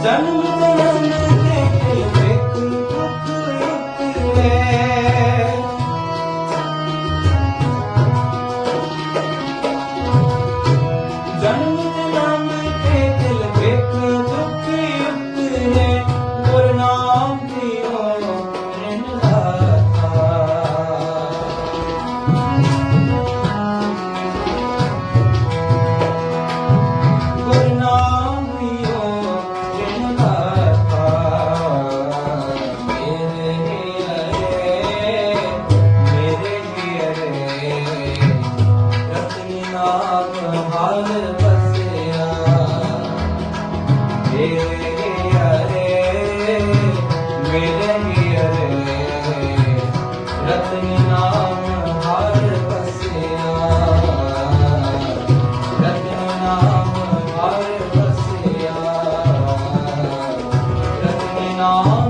जन्म जन्म के एक दुख है जन्म जन्म के दिल एक दुख है गुरु नाम दियो निराता गुरु नाम दियो निराता मेरे हियरे रतनी नाम हाल बसिया मेरे हियरे रतनी नाम हाल बसिया रतनी नाम हाल बसिया रतनी नाम